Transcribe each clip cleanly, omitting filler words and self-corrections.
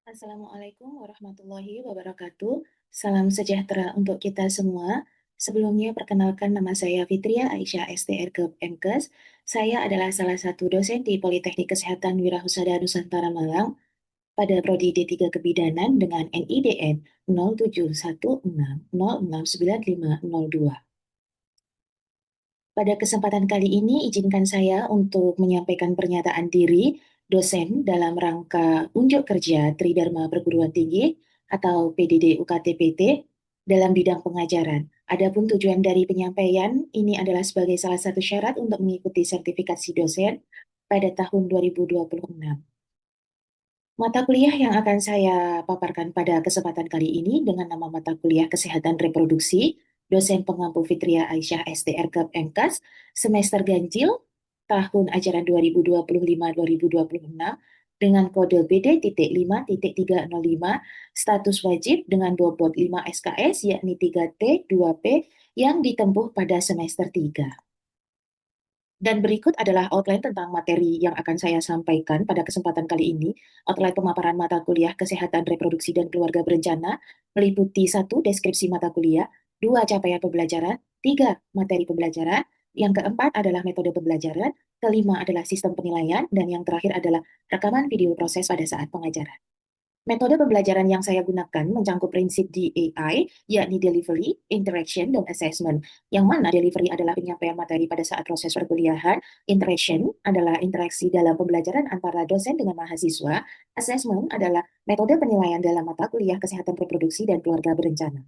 Assalamualaikum warahmatullahi wabarakatuh. Salam sejahtera untuk kita semua. Sebelumnya, perkenalkan nama saya Fitria Aisyah STRK MKes. Saya adalah salah satu dosen di Politeknik Kesehatan Wirahusada Nusantara Malang pada Prodi D3 Kebidanan dengan NIDN 0716069502. Pada kesempatan kali ini, izinkan saya untuk menyampaikan pernyataan diri dosen dalam rangka unjuk kerja Tridharma Perguruan Tinggi atau PDD UKT-PT dalam bidang pengajaran. Adapun tujuan dari penyampaian ini adalah sebagai salah satu syarat untuk mengikuti sertifikasi dosen pada tahun 2026. Mata kuliah yang akan saya paparkan pada kesempatan kali ini dengan nama mata kuliah Kesehatan Reproduksi, dosen pengampu Fitria Aisyah STRK MKes, semester ganjil, tahun ajaran 2025-2026, dengan kode BD.5.305, status wajib dengan bobot 5 SKS, yakni 3T, 2P, yang ditempuh pada semester 3. Dan berikut adalah outline tentang materi yang akan saya sampaikan pada kesempatan kali ini. Outline pemaparan mata kuliah Kesehatan Reproduksi dan Keluarga Berencana meliputi 1. Deskripsi mata kuliah, 2. Capaian pembelajaran, 3. Materi pembelajaran, yang keempat adalah metode pembelajaran, kelima adalah sistem penilaian, dan yang terakhir adalah rekaman video proses pada saat pengajaran. Metode pembelajaran yang saya gunakan mencangkup prinsip DAI, yakni Delivery, Interaction, dan Assessment. Yang mana delivery adalah penyampaian materi pada saat proses perkuliahan, interaction adalah interaksi dalam pembelajaran antara dosen dengan mahasiswa, assessment adalah metode penilaian dalam mata kuliah Kesehatan Reproduksi dan Keluarga Berencana.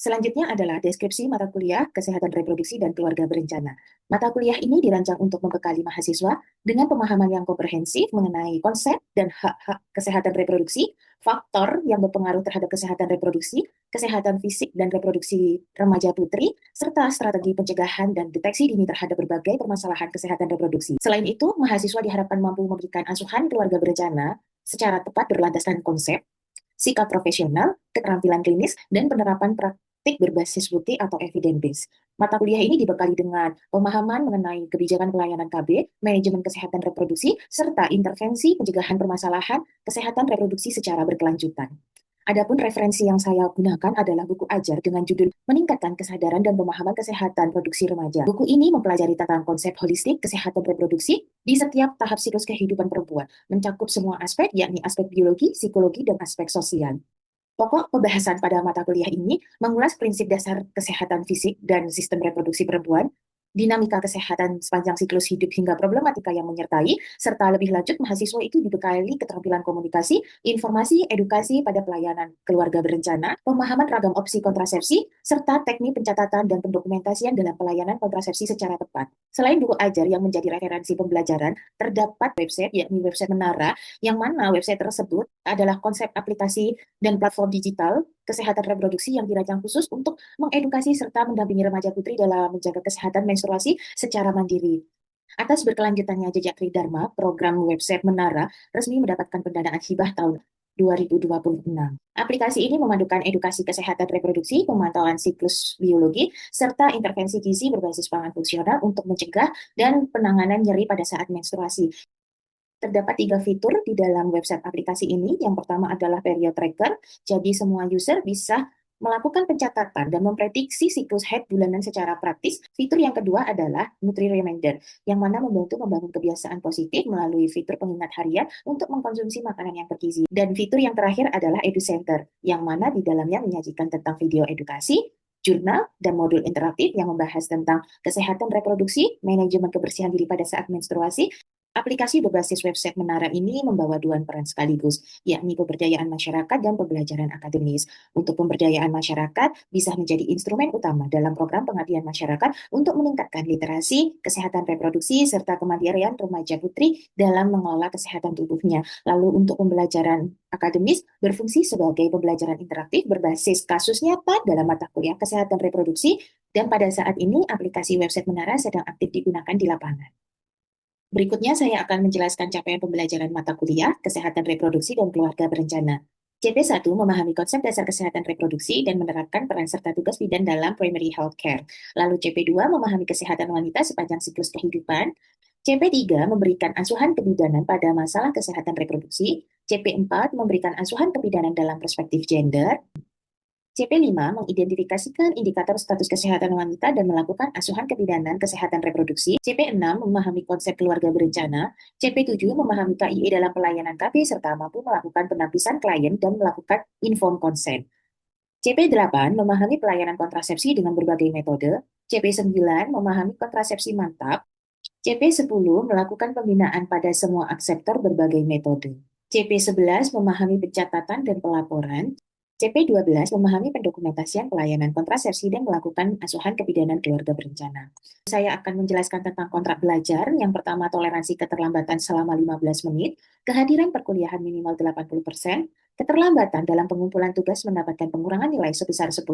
Selanjutnya adalah deskripsi mata kuliah Kesehatan Reproduksi dan Keluarga Berencana. Mata kuliah ini dirancang untuk membekali mahasiswa dengan pemahaman yang komprehensif mengenai konsep dan hak-hak kesehatan reproduksi, faktor yang berpengaruh terhadap kesehatan reproduksi, kesehatan fisik dan reproduksi remaja putri, serta strategi pencegahan dan deteksi dini terhadap berbagai permasalahan kesehatan reproduksi. Selain itu, mahasiswa diharapkan mampu memberikan asuhan keluarga berencana secara tepat berlandaskan konsep, sikap profesional, keterampilan klinis, dan penerapan praktik berbasis bukti atau evidence base. Mata kuliah ini dibekali dengan pemahaman mengenai kebijakan pelayanan KB, manajemen kesehatan reproduksi, serta intervensi pencegahan permasalahan kesehatan reproduksi secara berkelanjutan. Adapun referensi yang saya gunakan adalah buku ajar dengan judul Meningkatkan Kesadaran dan Pemahaman Kesehatan Reproduksi Remaja. Buku ini mempelajari tentang konsep holistik kesehatan reproduksi di setiap tahap siklus kehidupan perempuan, mencakup semua aspek, yakni aspek biologi, psikologi, dan aspek sosial. Pokok pembahasan pada mata kuliah ini mengulas prinsip dasar kesehatan fisik dan sistem reproduksi perempuan, dinamika kesehatan sepanjang siklus hidup hingga problematika yang menyertai, serta lebih lanjut mahasiswa itu dibekali keterampilan komunikasi, informasi, edukasi pada pelayanan keluarga berencana, pemahaman ragam opsi kontrasepsi, serta teknik pencatatan dan pendokumentasian dalam pelayanan kontrasepsi secara tepat. Selain buku ajar yang menjadi referensi pembelajaran, terdapat website, yakni website Menara, yang mana website tersebut adalah konsep aplikasi dan platform digital kesehatan reproduksi yang dirancang khusus untuk mengedukasi serta mendampingi remaja putri dalam menjaga kesehatan menstruasi secara mandiri. Atas berkelanjutannya jejak Tridharma, program website Menara resmi mendapatkan pendanaan hibah tahun 2026. Aplikasi ini memadukan edukasi kesehatan reproduksi, pemantauan siklus biologi, serta intervensi gizi berbasis pangan fungsional untuk mencegah dan penanganan nyeri pada saat menstruasi. Terdapat 3 fitur di dalam website aplikasi ini. Yang pertama adalah period tracker, jadi semua user bisa melakukan pencatatan dan memprediksi siklus haid bulanan secara praktis. Fitur yang kedua adalah Nutri Reminder, yang mana membantu membangun kebiasaan positif melalui fitur pengingat harian untuk mengkonsumsi makanan yang bergizi. Dan fitur yang terakhir adalah Edu Center, yang mana di dalamnya menyajikan tentang video edukasi, jurnal, dan modul interaktif yang membahas tentang kesehatan reproduksi, manajemen kebersihan diri pada saat menstruasi. Aplikasi berbasis website Menara ini membawa dua peran sekaligus, yakni pemberdayaan masyarakat dan pembelajaran akademis. Untuk pemberdayaan masyarakat bisa menjadi instrumen utama dalam program pengabdian masyarakat untuk meningkatkan literasi, kesehatan reproduksi, serta kemandirian remaja putri dalam mengelola kesehatan tubuhnya. Lalu untuk pembelajaran akademis berfungsi sebagai pembelajaran interaktif berbasis kasus nyata dalam mata kuliah kesehatan reproduksi, dan pada saat ini aplikasi website Menara sedang aktif digunakan di lapangan. Berikutnya saya akan menjelaskan capaian pembelajaran mata kuliah Kesehatan Reproduksi dan Keluarga Berencana. CP1 memahami konsep dasar kesehatan reproduksi dan menerapkan peran serta tugas bidan dalam primary health care. Lalu CP2 memahami kesehatan wanita sepanjang siklus kehidupan. CP3 memberikan asuhan kebidanan pada masalah kesehatan reproduksi. CP4 memberikan asuhan kebidanan dalam perspektif gender. CP5 mengidentifikasikan indikator status kesehatan wanita dan melakukan asuhan kebidanan kesehatan reproduksi. CP6 memahami konsep keluarga berencana. CP7 memahami KIE dalam pelayanan KB serta mampu melakukan penapisan klien dan melakukan informed consent. CP8 memahami pelayanan kontrasepsi dengan berbagai metode. CP9 memahami kontrasepsi mantap. CP10 melakukan pembinaan pada semua akseptor berbagai metode. CP11 memahami pencatatan dan pelaporan. CP12 memahami pendokumentasian pelayanan kontrasepsi dan melakukan asuhan kebidanan keluarga berencana. Saya akan menjelaskan tentang kontrak belajar. Yang pertama, toleransi keterlambatan selama 15 menit, kehadiran perkuliahan minimal 80%, keterlambatan dalam pengumpulan tugas mendapatkan pengurangan nilai sebesar 10%,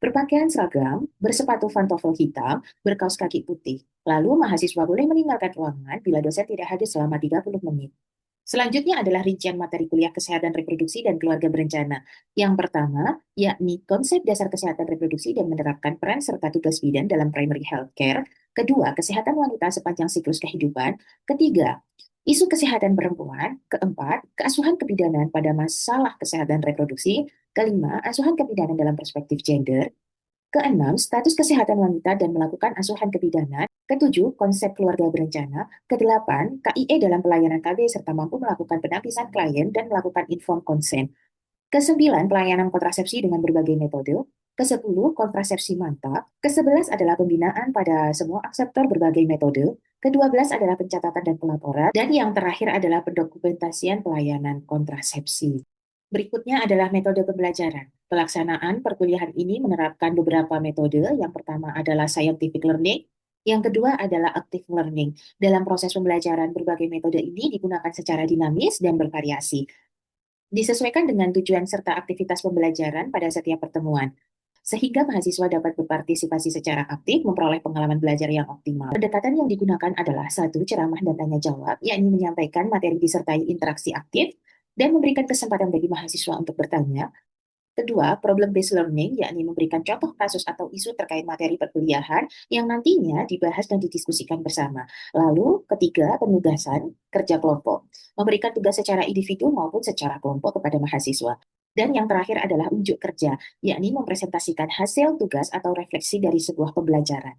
berpakaian seragam, bersepatu pantofel hitam, berkaos kaki putih. Lalu, mahasiswa boleh meninggalkan ruangan bila dosen tidak hadir selama 30 menit. Selanjutnya adalah rincian materi kuliah kesehatan reproduksi dan keluarga berencana. Yang pertama, yakni konsep dasar kesehatan reproduksi dan menerapkan peran serta tugas bidan dalam primary health care. Kedua, kesehatan wanita sepanjang siklus kehidupan. Ketiga, isu kesehatan perempuan. Keempat, keasuhan kebidanan pada masalah kesehatan reproduksi. Kelima, asuhan kebidanan dalam perspektif gender. Keenam, status kesehatan wanita dan melakukan asuhan kebidanan. Ketujuh, konsep keluarga berencana. Kedelapan, KIE dalam pelayanan KB serta mampu melakukan penapisan klien dan melakukan informed consent. Kesembilan, pelayanan kontrasepsi dengan berbagai metode. Kesepuluh, kontrasepsi mantap. Kesebelas adalah pembinaan pada semua akseptor berbagai metode. Kedua belas adalah pencatatan dan pelaporan. Dan yang terakhir adalah pendokumentasian pelayanan kontrasepsi. Berikutnya adalah metode pembelajaran. Pelaksanaan perkuliahan ini menerapkan beberapa metode. Yang pertama adalah scientific learning, yang kedua adalah active learning. Dalam proses pembelajaran, berbagai metode ini digunakan secara dinamis dan bervariasi, disesuaikan dengan tujuan serta aktivitas pembelajaran pada setiap pertemuan, sehingga mahasiswa dapat berpartisipasi secara aktif, memperoleh pengalaman belajar yang optimal. Pendekatan yang digunakan adalah satu, ceramah dan tanya jawab, yakni menyampaikan materi disertai interaksi aktif, dan memberikan kesempatan bagi mahasiswa untuk bertanya. Kedua, problem-based learning, yakni memberikan contoh kasus atau isu terkait materi perkuliahan yang nantinya dibahas dan didiskusikan bersama. Lalu, ketiga, penugasan kerja kelompok, memberikan tugas secara individu maupun secara kelompok kepada mahasiswa. Dan yang terakhir adalah unjuk kerja, yakni mempresentasikan hasil tugas atau refleksi dari sebuah pembelajaran.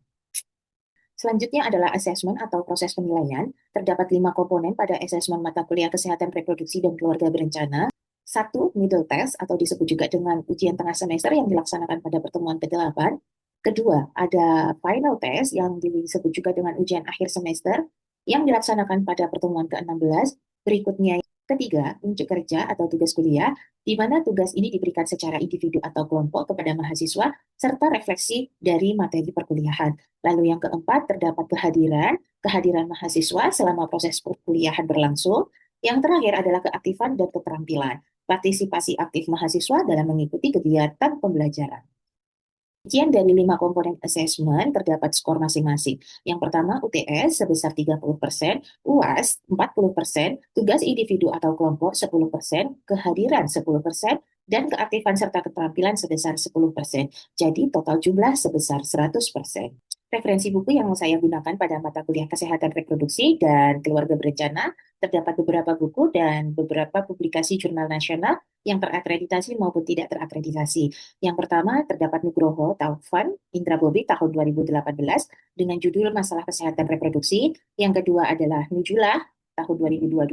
Selanjutnya adalah asesmen atau proses penilaian. Terdapat 5 komponen pada asesmen mata kuliah kesehatan reproduksi dan keluarga berencana. Satu, middle test atau disebut juga dengan ujian tengah semester yang dilaksanakan pada pertemuan ke-8. Kedua, ada final test yang disebut juga dengan ujian akhir semester yang dilaksanakan pada pertemuan ke-16. Berikutnya, ketiga, unjuk kerja atau tugas kuliah, di mana tugas ini diberikan secara individu atau kelompok kepada mahasiswa serta refleksi dari materi perkuliahan. Lalu yang keempat, terdapat kehadiran mahasiswa selama proses perkuliahan berlangsung. Yang terakhir adalah keaktifan dan keterampilan, partisipasi aktif mahasiswa dalam mengikuti kegiatan pembelajaran. Rincian dari 5 komponen assessment terdapat skor masing-masing. Yang pertama, UTS sebesar 30%, UAS 40%, tugas individu atau kelompok 10%, kehadiran 10%, dan keaktifan serta keterampilan sebesar 10%. Jadi total jumlah sebesar 100%. Referensi buku yang saya gunakan pada mata kuliah kesehatan reproduksi dan keluarga berencana, terdapat beberapa buku dan beberapa publikasi jurnal nasional yang terakreditasi maupun tidak terakreditasi. Yang pertama, terdapat Nugroho Taufan Indra Bobi tahun 2018 dengan judul Masalah Kesehatan Reproduksi. Yang kedua adalah Nujulah tahun 2022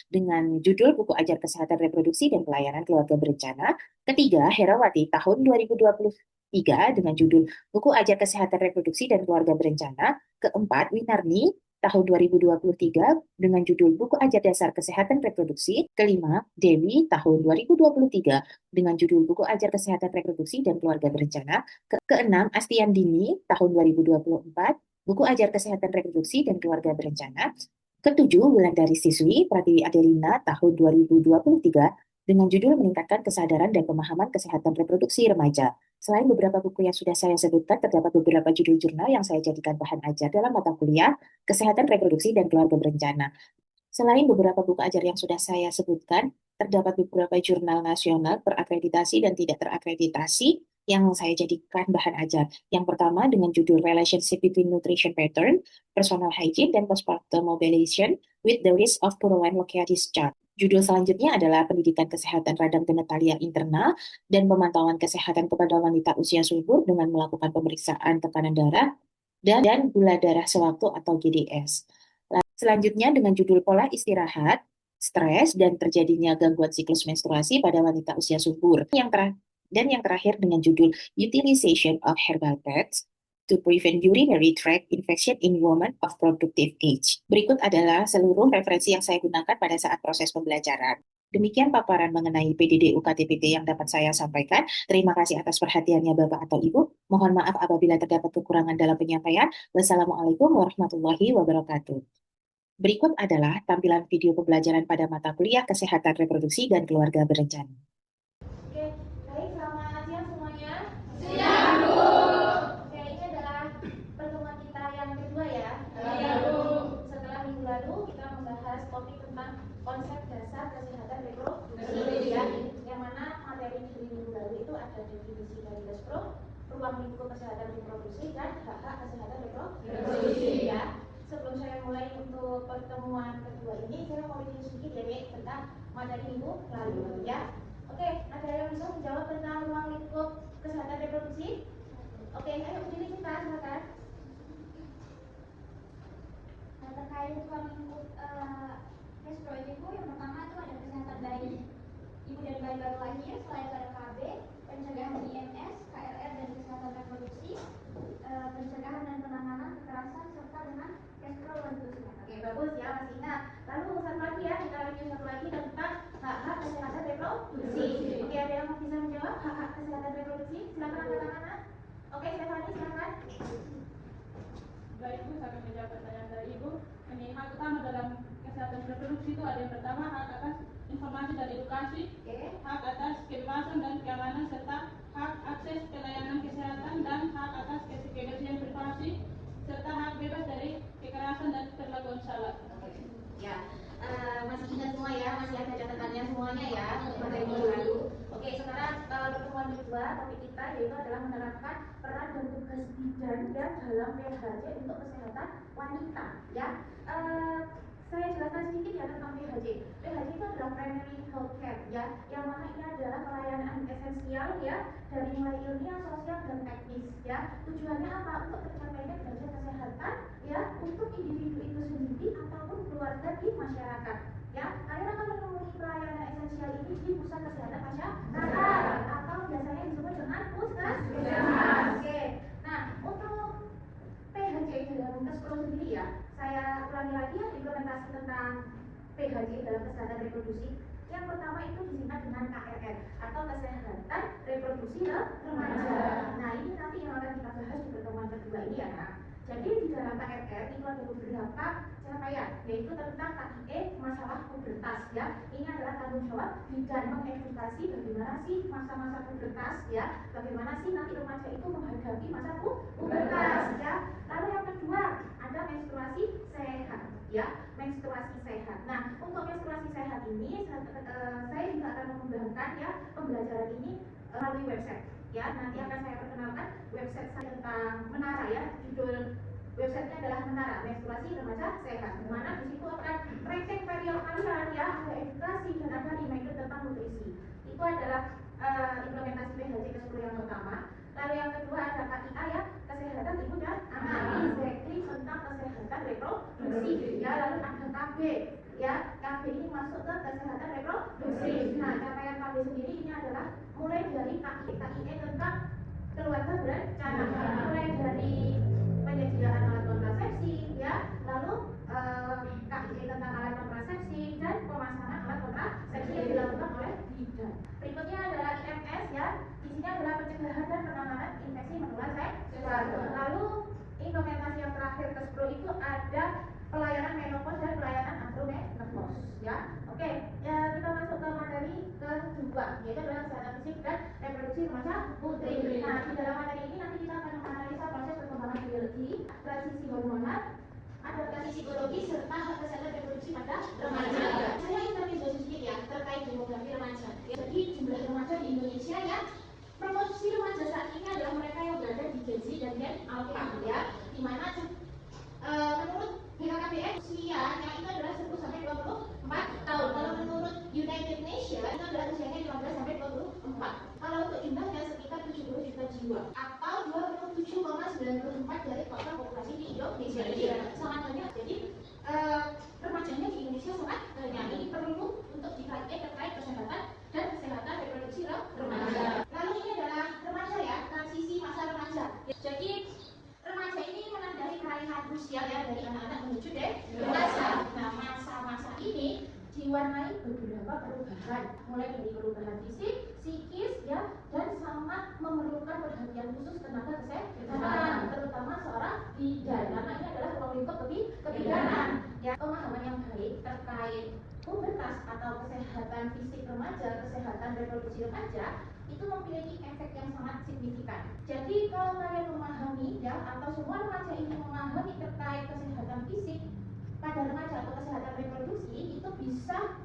dengan judul Buku Ajar Kesehatan Reproduksi dan Pelayanan Keluarga Berencana. Ketiga, Herawati tahun 2023 dengan judul Buku Ajar Kesehatan Reproduksi dan Keluarga Berencana. Keempat, Winarni tahun 2023 dengan judul Buku Ajar Dasar Kesehatan Reproduksi. Kelima, Dewi tahun 2023 dengan judul Buku Ajar Kesehatan Reproduksi dan Keluarga Berencana. Keenam, Astian Dini tahun 2024, Buku Ajar Kesehatan Reproduksi dan Keluarga Berencana. Ketujuh, Wulandari Siswi Pratiwi Adelina tahun 2023 dengan judul Meningkatkan Kesadaran dan Pemahaman Kesehatan Reproduksi Remaja. Selain beberapa buku yang sudah saya sebutkan, terdapat beberapa judul jurnal yang saya jadikan bahan ajar dalam mata kuliah Kesehatan Reproduksi dan Keluarga Berencana. Selain beberapa buku ajar yang sudah saya sebutkan, terdapat beberapa jurnal nasional terakreditasi dan tidak terakreditasi yang saya jadikan bahan ajar. Yang pertama dengan judul Relationship Between Nutrition Pattern, Personal Hygiene, dan Postpartum Mobilization with the Risk of Purulent Lochia Discharge. Judul selanjutnya adalah Pendidikan Kesehatan Radang Genitalia Internal dan Pemantauan Kesehatan kepada Wanita Usia Subur dengan melakukan pemeriksaan tekanan darah dan gula darah sewaktu atau GDS. Selanjutnya dengan judul Pola Istirahat, Stres, dan Terjadinya Gangguan Siklus Menstruasi pada Wanita Usia Subur. Dan yang terakhir dengan judul Utilization of Herbal Pads to Prevent Urinary Tract Infection in Women of Productive Age. Berikut adalah seluruh referensi yang saya gunakan pada saat proses pembelajaran. Demikian paparan mengenai PDD UKT-PT yang dapat saya sampaikan. Terima kasih atas perhatiannya Bapak atau Ibu. Mohon maaf apabila terdapat kekurangan dalam penyampaian. Wassalamualaikum warahmatullahi wabarakatuh. Berikut adalah tampilan video pembelajaran pada mata kuliah Kesehatan Reproduksi dan Keluarga Berencana. Oke, baik, selamat siang semuanya. Siang, Bu. Oke, ini adalah pertemuan kita yang kedua ya. Iya, Bu. Setelah minggu lalu kita membahas topik tentang konsep dasar kesehatan reproduksi Reproduksi. ya, yang mana materi di minggu lalu itu ada definisi dari Despro, ruang lingkup kesehatan reproduksi dan hak-hak kesehatan reproduksi ya. Sebelum saya mulai untuk pertemuan kedua ini, saya mau review sedikit ya Dek, tentang materi minggu lalu ya. Oke, ada yang bisa menjawab tentang ruang lingkup kesehatan reproduksi? Oke, ayo berdiri kita, silakan. Nah, terkait ruang lingkup Despro itu, yang pertama itu ada kesehatan bayi, ibu dan bayi baru lahir, selain itu ada KB, pencegahan IMS, KRR dan kesehatan reproduksi, pencegahan dan penanganan kekerasan serta dengan Despro lanjutan. Oke, bagus ya, masih ingat. Lalu satu lagi ya, kita review satu lagi tentang hak-hak kesehatan reproduksi. Oke, ada yang bisa menjawab hak-hak kesehatan reproduksi? Silakan angkat tangan. Oke, Stephanie silakan. Baik, Bu, saya akan menjawab pertanyaan dari Ibu. Ini hak utama dalam kesehatan reproduksi itu ada yang pertama hak atas informasi dan edukasi, Oke. hak atas kebebasan dan keamanan, serta hak akses pelayanan kesehatan dan hak atas kebersihan privasi, serta hak bebas dari kekerasan dan perlakuan salah. Ya, masih ingat semua ya, masih ada catatannya semuanya ya untuk materi minggu lalu. Oke, sekarang pertemuan kedua topik kita yaitu adalah menerapkan peran dan tugas bidan dalam PHC untuk kesehatan wanita. Ya, saya jelaskan sedikit ya tentang PHC. PHC itu adalah primary health care ya, yang mana ini adalah pelayanan esensial ya dari mulai ilmiah, sosial dan teknis ya. Tujuannya apa? Untuk tercapainya derajat kesehatan ya untuk individu itu sendiri ataupun keluarga di masyarakat ya. Kalian akan menemui pelayanan esensial ini di pusat kesehatan masyarakat atau biasanya disebut dengan puskesmas. Oke, nah untuk PHC dalam Despro sendiri ya, saya ulangi lagi ya implementasi tentang PHC dalam kesehatan reproduksi. Yang pertama itu disingkat dengan KRR atau kesehatan reproduksi remaja. Nah ini nanti yang akan kita bahas di pertemuan kedua ini ya Kak. Jadi di dalam KRR itu ada beberapa capaian, yaitu tentang KIE masalah pubertas ya. Ini adalah tanggung jawab bidan mengedukasi bagaimana sih masa-masa pubertas ya, bagaimana sih nanti remaja itu menghadapi masa pubertas ya. Lalu yang kedua ada menstruasi sehat ya, menstruasi sehat. Nah untuk menstruasi sehat ini saya juga akan mengembangkan ya pembelajaran ini melalui website ya. Nanti akan saya perkenalkan website saya tentang Menara ya. Judul websitenya adalah Menara Menstruasi Remaja Sehat, di mana di situ akan ranking periode kalian ya, ada edukasi dan ada reminder tentang nutrisi. Itu adalah implementasi PHC ke-10 yang pertama. Lalu yang kedua ada KIA ya, kesehatan ibu dan anak, exactly tentang kesehatan reproduksi ya. Lalu ada KB ya, KB ini masuk ke kesehatan reproduksi. Nah capaian KB sendiri ini adalah mulai dari KIE tentang keluarga berencana, mulai dari penyediaan alat kontrasepsi ya, lalu KIE tentang alat kontrasepsi dan pemasangan alat kontrasepsi yang dilakukan oleh bidan. Berikutnya adalah IMS ya, di sini adalah pencegahan dan penanganan infeksi menular seksual. Lalu implementasi yang terakhir ke 10 itu ada pelayanan menopause dan pelayanan andromenopause ya. Oke, ya, kita masuk ke materi kedua, yaitu adalah kesehatan fisik dan reproduksi remaja putri. Nah di dalam materi ini nanti kita akan menganalisa proses perkembangan biologi, transisi hormonal, adaptasi psikologi serta hak kesehatan reproduksi pada remaja. Saya intermezzo sedikit ya terkait demografi remaja. Jadi jumlah remaja di Indonesia ya, proporsi remaja saat ini adalah mereka yang berada di Gen Z dan Gen Alpha ya, di mana menurut BKKBN usianya itu adalah 10 sampai 24 tahun. Kalau menurut atau 27,94 dari total populasi di Indonesia. Sangat banyak. Jadi remajanya di Indonesia sangat banyak. Ini perlu untuk dikaji terkait kesehatan dan kesehatan reproduksi remaja. Lalu ini adalah remaja ya, transisi masa remaja. Jadi remaja ini menandai peralihan usia ya dari anak-anak menuju dewasa. Nah, masa-masa ini diwarnai beberapa perubahan, mulai dari perubahan fisik, psikis, ya, dan sangat memerlukan perhatian khusus tenaga kesehatan, terutama seorang bidan, karena ini adalah ruang lingkup kebidanan. Ya, pemahaman yang baik terkait pubertas atau kesehatan fisik remaja, kesehatan reproduksi remaja itu memiliki efek yang sangat signifikan. Jadi kalau kalian memahami ya, atau semua remaja ini memahami terkait kesehatan fisik pada remaja atau kesehatan reproduksi, itu bisa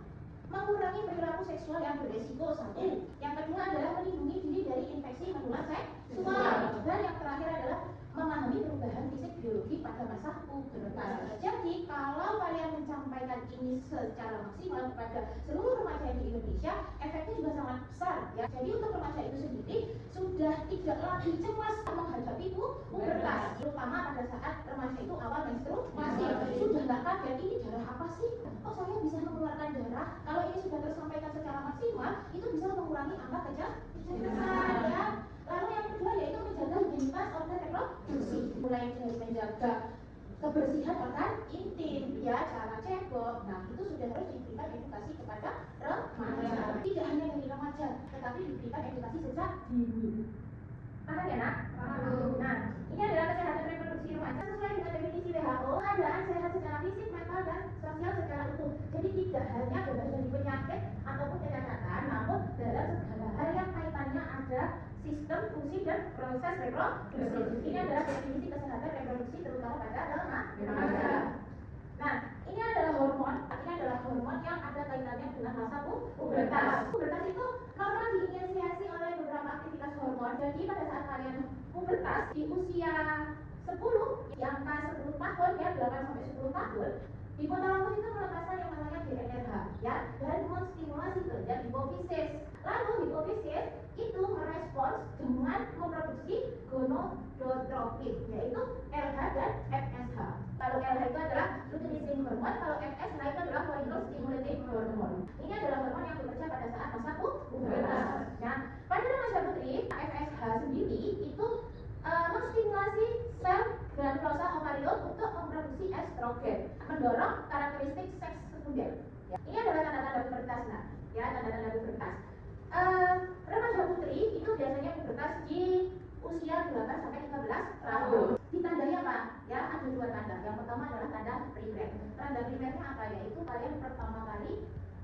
mengurangi perilaku seksual yang beresiko. Satu, yang kedua adalah melindungi diri dari infeksi menular seksual, dan yang terakhir adalah memahami perubahan fisik biologi pada masa pubertas. Jadi kalau kalian menyampaikan ini secara maksimal kepada seluruh remaja di Indonesia, efeknya juga sangat besar ya. Jadi untuk remaja itu sendiri sudah tidak lagi cemas menghadapi pubertas, terutama pada saat remaja itu awal menstruasi. Sudah nggak kaget, ini darah apa sih? Kok saya bisa mengeluarkan darah? Kalau ini sudah tersampaikan secara maksimal, itu bisa mengurangi angka kejahatan ya. Lalu yang kedua yaitu menjaga higienitas organ reproduksi, mulai dari menjaga kebersihan organ intim, ya, cara cebok. Nah, itu sudah harus diberikan edukasi kepada remaja. Tidak hanya dari remaja, tetapi diberikan edukasi sejak dini. Paham ya, Nak? Nah, ini adalah kesehatan reproduksi remaja sesuai dengan definisi WHO, keadaan sehat secara fisik, mental, dan sosial secara utuh. Jadi tidak hanya bebas dari penyakit ataupun kecacatan, namun dalam segala hal yang kaitannya ada sistem, fungsi, dan proses reproduksi. Ini adalah definisi kesehatan reproduksi terutama pada remaja. Nah, ini adalah hormon yang ada kaitannya dengan masa pubertas. Pubertas itu normal diinisiasi oleh beberapa aktivitas hormon. Jadi pada saat kalian pubertas di usia 10, di angka 10 tahun ya, 8 sampai 10 tahun, hipotalamus itu melepaskan yang namanya GnRH ya, dan menstimulasi kerja hipofisis. Lalu hipofisis itu merespons dengan memproduksi gonadotropin, yaitu LH dan FSH. Kalau LH itu adalah luteinizing hormon, kalau FSH itu adalah follicle stimulating hormone. Ini adalah hormon yang bekerja pada saat masa pubertas. Nah, pada remaja putri, FSH sendiri itu menstimulasi sel granulosa ovarium untuk memproduksi estrogen, mendorong karakteristik seks sekunder. Ya. Ini adalah tanda-tanda pubertas, nah, ya, tanda-tanda pubertas. Remaja putri itu biasanya pubertas di usia 8 sampai 13 tahun. Ditandai apa? Ya, ada dua tanda. Yang pertama adalah tanda primer. Tanda primernya apa? Yaitu kalian pertama kali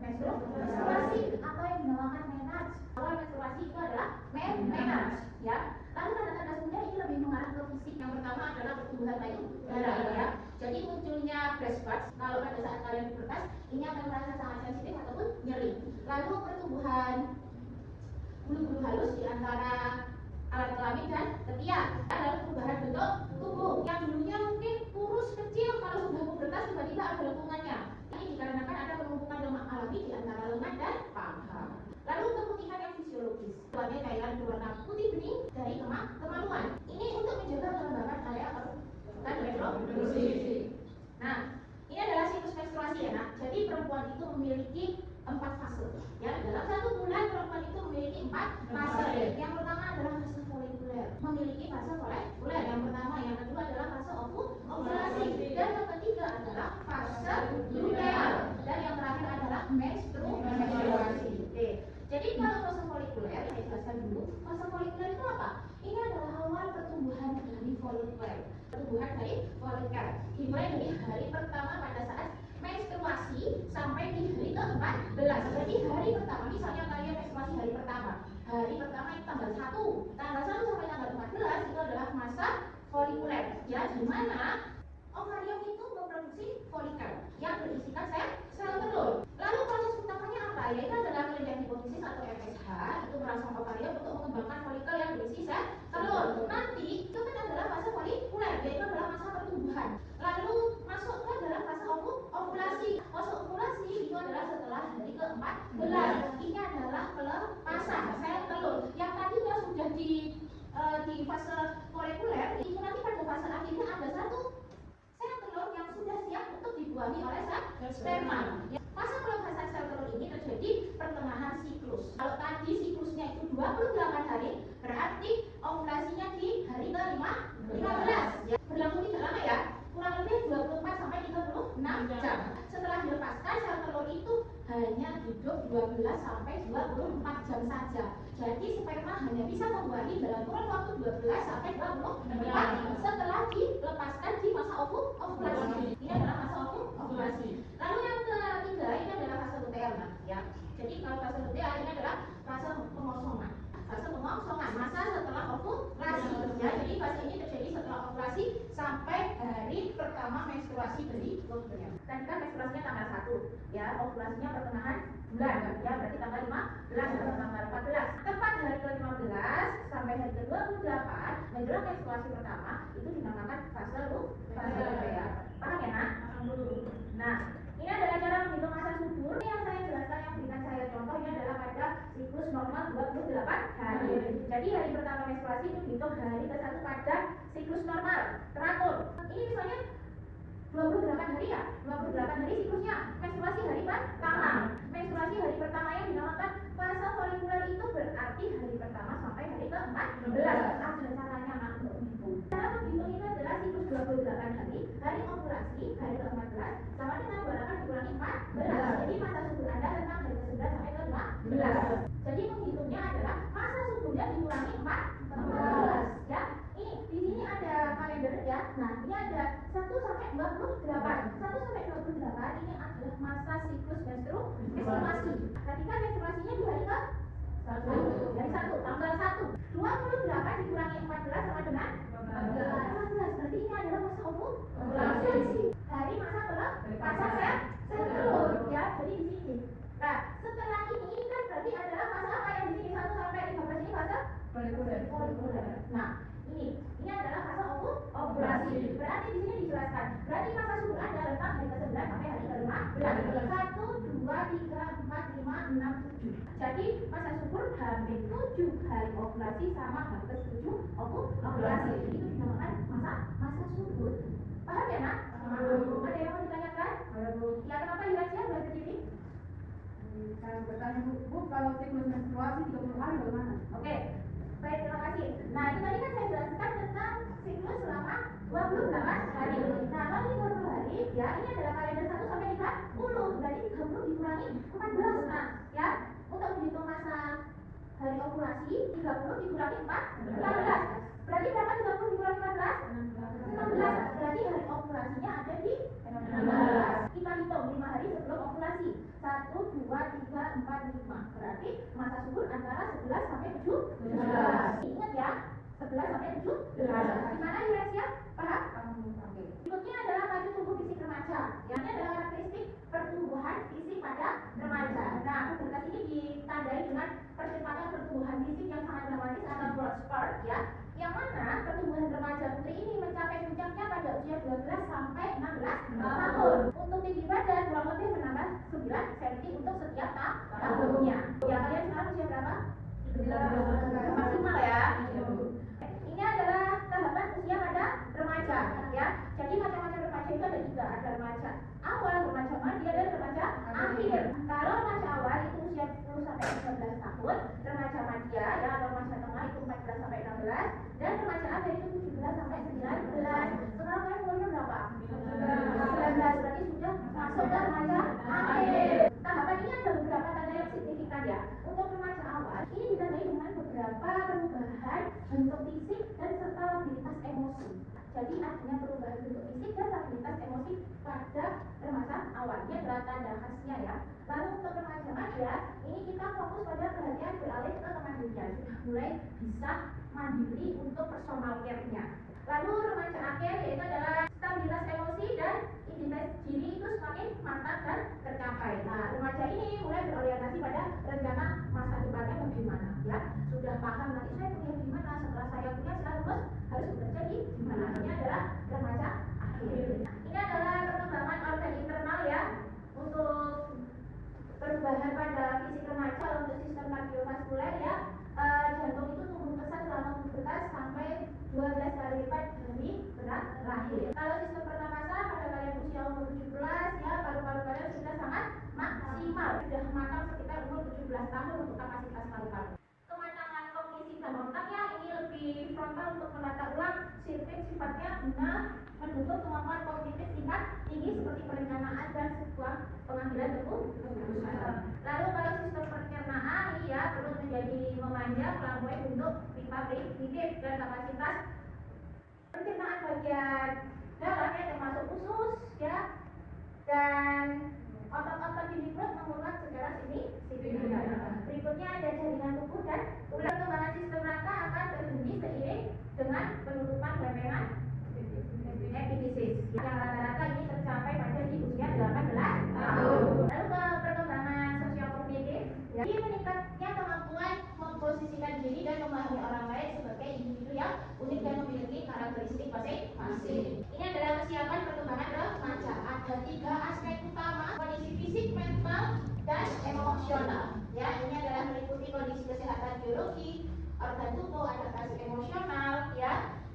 menstruasi atau yang dinamakan menarche. Awal menstruasi itu adalah menarche, ya. Lalu tanda-tanda sekunder ini lebih mengarah ke fisik. Yang pertama adalah pertumbuhan payudara, ya. Jadi munculnya breast buds kalau pada saat kalian pubertas, ini akan merasa sangat sensitif ataupun nyeri. Lalu pertumbuhan bulu-bulu halus di antara alat kelamin dan ketiak. Lalu perubahan bentuk tubuh yang dulunya mungkin kurus kecil, kalau sudah pubertas tiba-tiba ada lengkungannya. Ini dikarenakan ada penumpukan lemak alami di antara lengan dan paha. Lalu keputihan yang fisiologis, warnanya cairan berwarna putih bening dari kemaluan. Ini untuk menjaga kelembapan area organ reproduksi. Nah, ini adalah siklus menstruasi ya, Nak. Jadi perempuan itu memiliki 4 fase. Ya, dalam 1 bulan perempuan itu memiliki 4 fase. Yang pertama adalah fase folikuler, memiliki fase folikuler. Yang pertama, yang kedua adalah fase ovulasi, dan yang ketiga adalah fase luteal, dan yang terakhir adalah menstruasi. Oke. Jadi kalau fase folikuler, saya jelaskan dulu. Fase folikuler itu apa? Ini adalah awal pertumbuhan dari folikuler. Pertumbuhan dari folikel dimulai dari hari pertama pada saat menstruasi sampai di hari ke-14. Jadi hari pertama, misalnya kalian menstruasi hari pertama itu tanggal 1 sampai tanggal 14 itu adalah masa folikuler, ya, di mana ovarium itu memproduksi folikel yang berisikan sel telur. Lalu proses utamanya apa? Yaitu adalah kelenjar hipofisis atau FSH itu merangsang ovarium untuk mengembangkan folikel yang berisi sel telur. Nanti itu kan adalah fase folikuler, yaitu adalah masa pertumbuhan. Lalu masuk ke adalah fase ovulasi. Fase ovulasi itu adalah setelah hari ke-14. Ini adalah pelepasan sel telur yang tadinya sudah di fase folikuler itu nanti pada fase akhirnya ada satu sel telur yang sudah siap untuk dibuahi oleh sperma. Fase pelepasan sel telur ini terjadi pertengahan siklus. Kalau tadi siklusnya itu 28 hari, berarti ovulasinya di hari ke-15. Ya, berlangsung tidak lama ya, kurang lebih 24 sampai 36 jam. Setelah dilepaskan, sel telur itu hanya hidup 12 sampai 24 jam saja. Jadi sperma hanya bisa membuahi dalam kurun waktu 12 sampai 24 setelah dilepaskan di masa ovulasi. Ini adalah masa ovulasi. Lalu yang ketiga ini adalah fase luteal, ya. Jadi kalau fase luteal ini adalah fase pengosongan. Fase pengosongan masa setelah ovulasi. Ya, jadi fase ini terjadi setelah ovulasi sampai hari pertama menstruasi berikutnya. Tadi kan menstruasinya tanggal 1, ya, ovulasinya pertengahan bulan, ya, berarti tanggal 15 atau tanggal 14. Tepat hari ke-15 sampai hari ke-28 menjelang menstruasi pertama itu dinamakan fase luteal. Paham ya, Nak? Nah, ini adalah cara menghitung masa subur. Ini yang saya jelaskan, yang berikan saya contoh ini adalah pada siklus normal 28 hari. Jadi hari pertama menstruasi itu dihitung hari ke-1 pada siklus normal teratur. Ini misalnya 28 hari ya, 28 hari siklusnya. Menstruasi hari pertama. Menstruasi hari pertama yang dinamakan fase folikuler itu berarti hari pertama sampai hari ke-14. Ada caranya, Nak, untuk menghitung. Cara menghitung itu adalah siklus 28 hari, hari ovulasi, hari ke-14 sama dengan 28 dikurangi 14. Jadi masa subur Anda tentang hari ke-11 sampai ke-15. Jadi menghitungnya adalah masa suburnya dikurangi 14. Ya, ini di sini ada kalender ya. Nah, ini ada 1 sampai 28. 1 sampai 28 ini adalah masa siklus menstruasi. Ketika menstruasinya di hari ke-1, hari 1, tanggal 1. 28 dikurangi 14 sama dengan 14. Berarti ini adalah masa ovulasi. Hari masa telur, masa sel telur, ya. Jadi di sini. Nah, setelah ini kan berarti adalah masa apa yang di sini 1 sampai 15 ini fase folikuler. Nah, ini adalah fase ovulasi. Berarti di sini dijelaskan. Berarti masa subur Anda rentang hari ke-9 sampai hari ke-15. 1, 2, 3, 4, 5, 6, 7. Jadi masa subur hampir 7 hari ovulasi sama hampir 7 ovulasi. Itu dinamakan masa subur. Paham ya, Nak? Ada yang mau ditanyakan? Ya, kenapa Yurasia belajar ini? Saya bertanya, Bu, kalau siklus menstruasi 30 hari bagaimana? Oke, baik, terima kasih. Nah, itu tadi kan saya jelaskan tentang siklus selama 28 hari. Nah, kalau 30 hari, ya, ini adalah kalender 1 sampai 30. Berarti 30 dikurangi 14. Nah, ya, untuk menghitung masa hari ovulasi, 30 dikurangi 14. Berarti berapa 30 dikurangi 14? 16. Berarti hari ovulasinya ada di 16. Kita hitung 5 hari sebelum ovulasi. 1, 2, 3, 4, 5. Berarti masa subur antara 11 sampai 17. Ingat ya, 11 sampai 17. Gimana Yuresia? Paham? Berikutnya adalah maju tubuh fisik remaja. Yang ini adalah karakteristik pertumbuhan fisik pada remaja. Nah, pubertas ini ditandai dengan percepatan pertumbuhan fisik yang sangat dramatis atau growth spurt, ya. Yang mana pertumbuhan remaja putri ini mencapai puncaknya pada usia 12 sampai 16 tahun. Untuk tinggi badan kurang lebih menambah 9 cm untuk setiap tahunnya. Ya, kalian sekarang usia berapa? Maksimal ya. Ini adalah tahapan usia pada remaja, ya. Jadi macam-macam remaja itu ada 3. Ada remaja awal, remaja madya, dan remaja akhir. Kalau remaja awal itu usia 10 sampai 13 tahun, remaja madya ya atau remaja tengah itu 14 sampai 16, dan remaja akhir itu 17 sampai 19. Sekarang kalian umurnya berapa? 19. Berarti sudah masuk ke remaja akhir. Tahapan ini ada beberapa tanda yang signifikan ya. Untuk remaja awal ini ditandai dengan beberapa perubahan bentuk fisik dan serta labilitas emosi. Jadi adanya perubahan bentuk fisik dan labilitas emosi pada remaja awal. Ini adalah tanda khasnya ya. Lalu untuk remaja madya, ini kita fokus pada perhatian beralih ke kemandirian. Sudah mulai bisa mandiri untuk personal care-nya. Lalu remaja akhir yaitu adalah stabilitas emosi dan identitas diri itu semakin mantap dan tercapai. Nah, remaja ini mulai berorientasi pada rencana masa depannya bagaimana, ya. Sudah paham nanti saya kuliah di mana, setelah saya kuliah saya harus bekerja di mana. Ini adalah remaja akhir. Ini adalah perkembangan organ internal ya. Untuk perubahan pada fisik remaja, untuk sistem kardiovaskuler ya, jantung itu tumbuh pesat selama pubertas sampai dari berat lahir. Kalau sistem pernapasan pada kalian usia umur 17 ya, paru-paru kalian sudah sangat maksimal, sudah matang sekitar umur 17 tahun untuk kapasitas paru-paru. Kematangan kognisi dan otak ya, ini lebih frontal untuk menata ulang sirkuit, sifatnya guna mendukung kemampuan kognitif tingkat tinggi seperti perencanaan dan sebuah pengambilan keputusan. Lalu kalau sistem pencernaan ya perlu menjadi memanjang, melampaui bentuk pipa primitif dan kapasitas pencernaan bagian dalamnya termasuk usus ya, dan otot-otot di perut mengurat secara signifikan. Berikutnya ada jaringan tubuh dan perkembangan sistem rangka akan terhenti seiring dengan penutupan lempengan epifisis yang rata-rata ini tercapai pada di usia 18 tahun. Lalu ke perkembangan sosiokognitif, jadi meningkatnya kemampuan memposisikan diri dan memahami orang lain sebagai individu yang unik dan memiliki karakteristik masing-masing. Ini adalah kesiapan perkembangan remaja. Ada 3 aspek utama: kondisi fisik, mental, dan emosional. Ya, ini adalah meliputi kondisi kesehatan biologi, organ tubuh, adaptasi emosional, ya,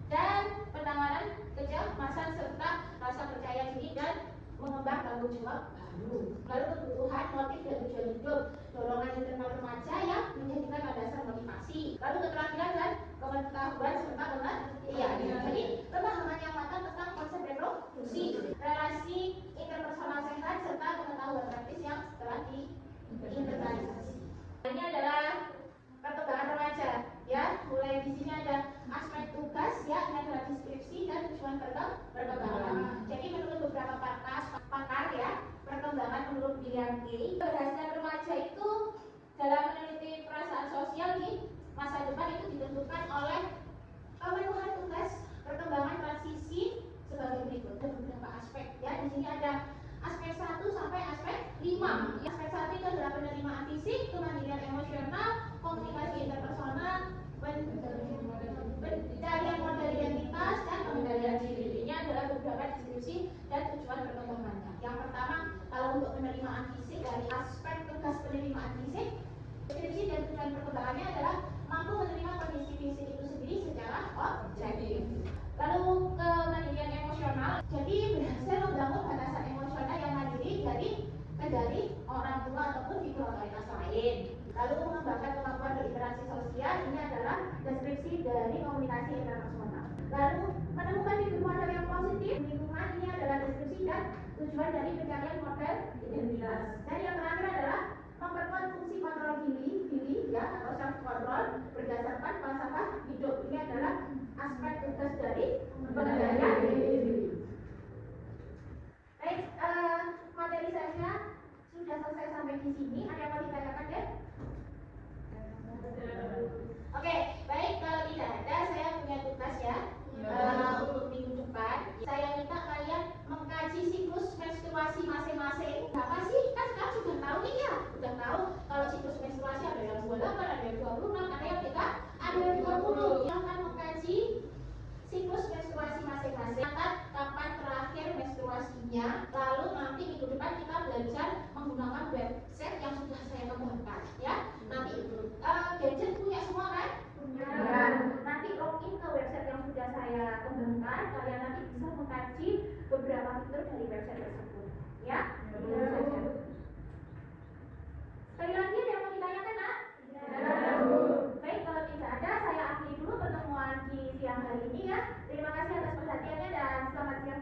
dan penanganan kecemasan serta rasa percaya diri dan mengembang tanggung jawab baru. Lalu kebutuhan, motif, dan tujuan hidup, dorongan internal remaja yang menjadikan dasar motivasi. Lalu keterampilan dan pengetahuan serta pengertian. Jadi pemahaman yang matang tentang konsep reproduksi, relasi interpersonal sehat serta pengetahuan praktis yang telah diinternalisasi. Ini adalah perkembangan remaja ya, mulai di sini ada aspek tugas ya, ini adalah deskripsi dan tujuan perkembangan. Jadi menurut beberapa pakar ya, perkembangan menurut William Gay, keberhasilan remaja itu dalam meneliti perasaan sosial di masa depan itu ditentukan oleh pemenuhan tugas perkembangan transisi sebagai berikut. Ada beberapa aspek ya, di sini ada aspek 1 sampai aspek 5. Aspek 1 itu adalah penerimaan fisik, kemandirian emosional, komunikasi interpersonal, pencarian model identitas, dan pengendalian diri. Ini adalah beberapa deskripsi dan tujuan perkembangannya. Yang pertama, kalau untuk penerimaan fisik, dari aspek tugas penerimaan fisik, deskripsi dan tujuan perkembangannya adalah mampu menerima kondisi fisik itu sendiri secara objektif. Lalu kemandirian emosional, jadi berhasil membangun batasan emosional yang mandiri dari kendali orang tua ataupun figur otoritas lain. Lalu mengembangkan kemampuan berinteraksi sosial, ini adalah deskripsi dari komunikasi interpersonal. Lalu menemukan figur model yang positif lingkungan, ini adalah deskripsi dan tujuan dari pencarian model identitas. Dan yang terakhir adalah memperkuat fungsi kontrol diri ya, atau self control berdasarkan falsafah hidup. Ini adalah aspek tugas dari pengendalian diri. Baik, materi saya sudah selesai sampai di sini. Ada yang mau ditanyakan deh? Oke, baik, kalau tidak ada saya punya tugas ya. Untuk minggu depan saya minta kalian mengkaji siklus menstruasi masing-masing. Apa sih? Kan sekarang sudah tahu nih ya, sudah tahu kalau siklus menstruasi ada yang 28, ada yang 26, ada yang tidak, ada yang 20. Yang akan mengkaji siklus menstruasi masing-masing, kapan terakhir menstruasinya. Lalu nanti minggu depan kita belajar menggunakan website yang sudah saya kembangkan ya. Nanti gadget punya semua kan? Ya. Nanti login ke website yang sudah saya kembangkan, kalian nanti bisa mengkaji beberapa fitur dari website tersebut ya. Sekali lagi ada yang mau ditanyakan nak? Baik, kalau tidak ada saya akhiri dulu pertemuan di siang hari ini ya. Terima kasih atas perhatiannya dan selamat siang.